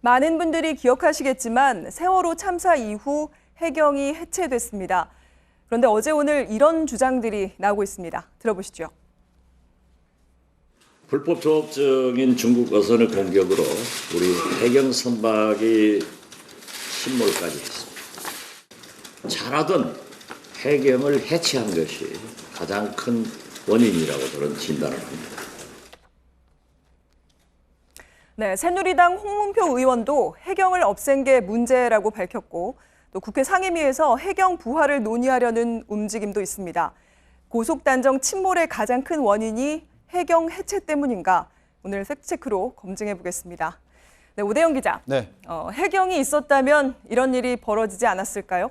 많은 분들이 기억하시겠지만 세월호 참사 이후 해경이 해체됐습니다. 그런데 어제 오늘 이런 주장들이 나오고 있습니다. 들어보시죠. 불법 조업증인 중국 어선을 공격으로 우리 해경 선박이 침몰까지 했습니다. 잘하던 해경을 해체한 것이 가장 큰 원인이라고 저는 진단을 합니다. 네, 새누리당 홍문표 의원도 해경을 없앤 게 문제라고 밝혔고 또 국회 상임위에서 해경 부활을 논의하려는 움직임도 있습니다. 고속단정 침몰의 가장 큰 원인이 해경 해체 때문인가? 오늘 팩트체크로 검증해 보겠습니다. 네, 오대영 기자. 네. 해경이 있었다면 이런 일이 벌어지지 않았을까요?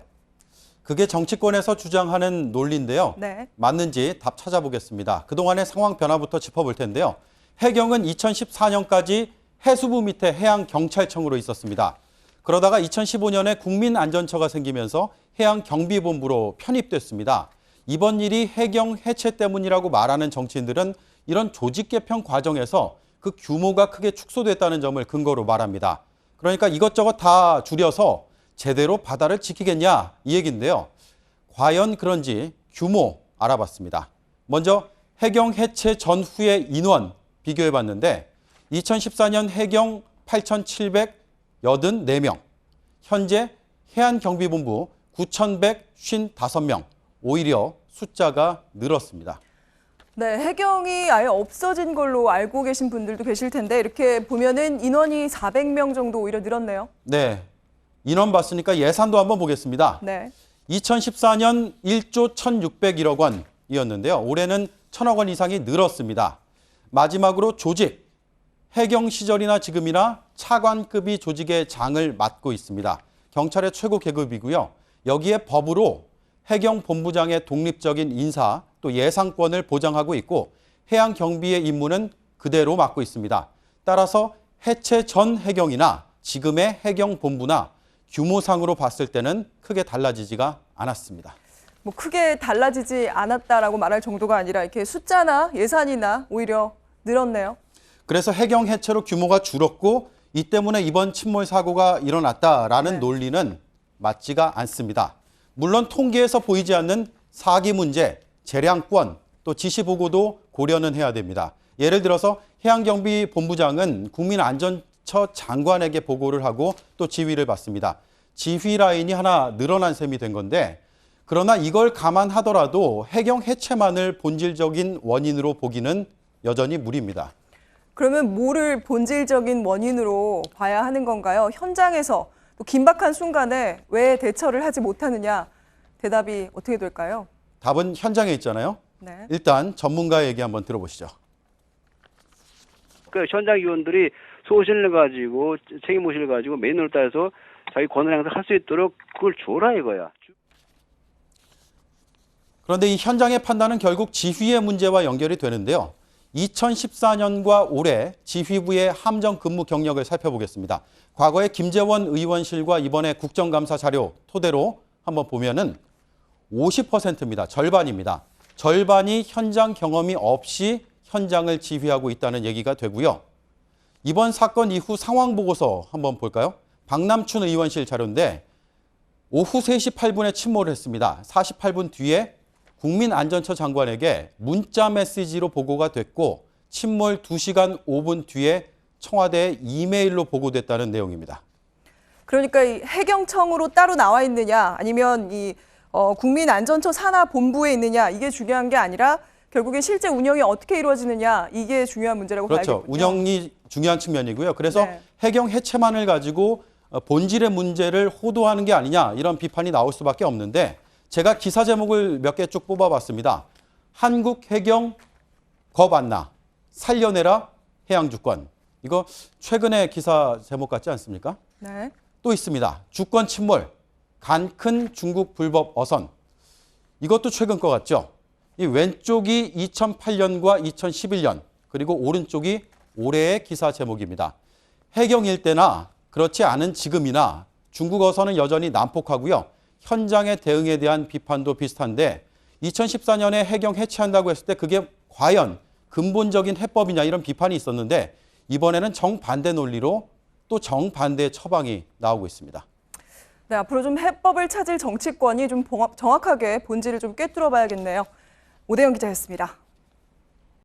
그게 정치권에서 주장하는 논리인데요. 네. 맞는지 답 찾아보겠습니다. 그동안의 상황 변화부터 짚어볼 텐데요. 해경은 2014년까지 해수부 밑에 해양경찰청으로 있었습니다. 그러다가 2015년에 국민안전처가 생기면서 해양경비본부로 편입됐습니다. 이번 일이 해경 해체 때문이라고 말하는 정치인들은 이런 조직 개편 과정에서 그 규모가 크게 축소됐다는 점을 근거로 말합니다. 그러니까 이것저것 다 줄여서 제대로 바다를 지키겠냐 이 얘기인데요. 과연 그런지 규모 알아봤습니다. 먼저 해경 해체 전후의 인원 비교해봤는데 2014년 해경 8,784명, 현재 해안경비본부 9,155명, 오히려 숫자가 늘었습니다. 네, 해경이 아예 없어진 걸로 알고 계신 분들도 계실 텐데 이렇게 보면은 인원이 400명 정도 오히려 늘었네요. 네, 인원 봤으니까 예산도 한번 보겠습니다. 네. 2014년 1조 1,601억 원이었는데요. 올해는 1,000억 원 이상이 늘었습니다. 마지막으로 조직, 해경 시절이나 지금이나 차관급이 조직의 장을 맡고 있습니다. 경찰의 최고 계급이고요. 여기에 법으로 해경 본부장의 독립적인 인사 또 예상권을 보장하고 있고 해양경비의 임무는 그대로 맡고 있습니다. 따라서 해체 전 해경이나 지금의 해경본부나 규모상으로 봤을 때는 크게 달라지지가 않았습니다. 뭐 크게 달라지지 않았다라고 말할 정도가 아니라 이렇게 숫자나 예산이나 오히려 늘었네요. 그래서 해경 해체로 규모가 줄었고 이 때문에 이번 침몰 사고가 일어났다라는 네. 논리는 맞지가 않습니다. 물론 통계에서 보이지 않는 사기 문제, 재량권, 또 지시 보고도 고려는 해야 됩니다. 예를 들어서 해양경비본부장은 국민안전처 장관에게 보고를 하고 또 지휘를 받습니다. 지휘 라인이 하나 늘어난 셈이 된 건데 그러나 이걸 감안하더라도 해경 해체만을 본질적인 원인으로 보기는 여전히 무리입니다. 그러면 뭐를 본질적인 원인으로 봐야 하는 건가요? 현장에서 또 긴박한 순간에 왜 대처를 하지 못하느냐? 대답이 어떻게 될까요? 답은 현장에 있잖아요. 네. 일단 전문가의 얘기 한번 들어보시죠. 그 현장 위원들이 소신을 가지고 책임의식을 가지고 매뉴얼을 따라서 자기 권한을 행사할 수 있도록 그걸 줘라 이거야. 그런데 이 현장의 판단은 결국 지휘의 문제와 연결이 되는데요. 2014년과 올해 지휘부의 함정 근무 경력을 살펴보겠습니다. 과거에 김재원 의원실과 이번에 국정감사 자료 토대로 한번 보면은 50%입니다. 절반입니다. 절반이 현장 경험이 없이 현장을 지휘하고 있다는 얘기가 되고요. 이번 사건 이후 상황 보고서 한번 볼까요? 박남춘 의원실 자료인데 오후 3시 8분에 침몰을 했습니다. 48분 뒤에 국민안전처 장관에게 문자 메시지로 보고가 됐고 침몰 2시간 5분 뒤에 청와대에 이메일로 보고됐다는 내용입니다. 그러니까 이 해경청으로 따로 나와 있느냐 아니면 이 국민안전처 산하본부에 있느냐 이게 중요한 게 아니라 결국엔 실제 운영이 어떻게 이루어지느냐 이게 중요한 문제라고 그렇죠. 봐야겠군요. 운영이 중요한 측면이고요. 그래서 네. 해경 해체만을 가지고 본질의 문제를 호도하는 게 아니냐 이런 비판이 나올 수밖에 없는데 제가 기사 제목을 몇 개 쭉 뽑아봤습니다. 한국 해경 겁 안 나, 살려내라 해양주권. 이거 최근에 기사 제목 같지 않습니까? 네. 또 있습니다. 주권 침몰, 간 큰 중국 불법 어선. 이것도 최근 것 같죠? 이 왼쪽이 2008년과 2011년, 그리고 오른쪽이 올해의 기사 제목입니다. 해경 일대나 그렇지 않은 지금이나 중국 어선은 여전히 난폭하고요. 현장의 대응에 대한 비판도 비슷한데 2014년에 해경 해체한다고 했을 때 그게 과연 근본적인 해법이냐 이런 비판이 있었는데 이번에는 정반대 논리로 또 정반대의 처방이 나오고 있습니다. 네, 앞으로 좀 해법을 찾을 정치권이 좀 정확하게 본질을 좀 꿰뚫어 봐야겠네요. 오대영 기자였습니다.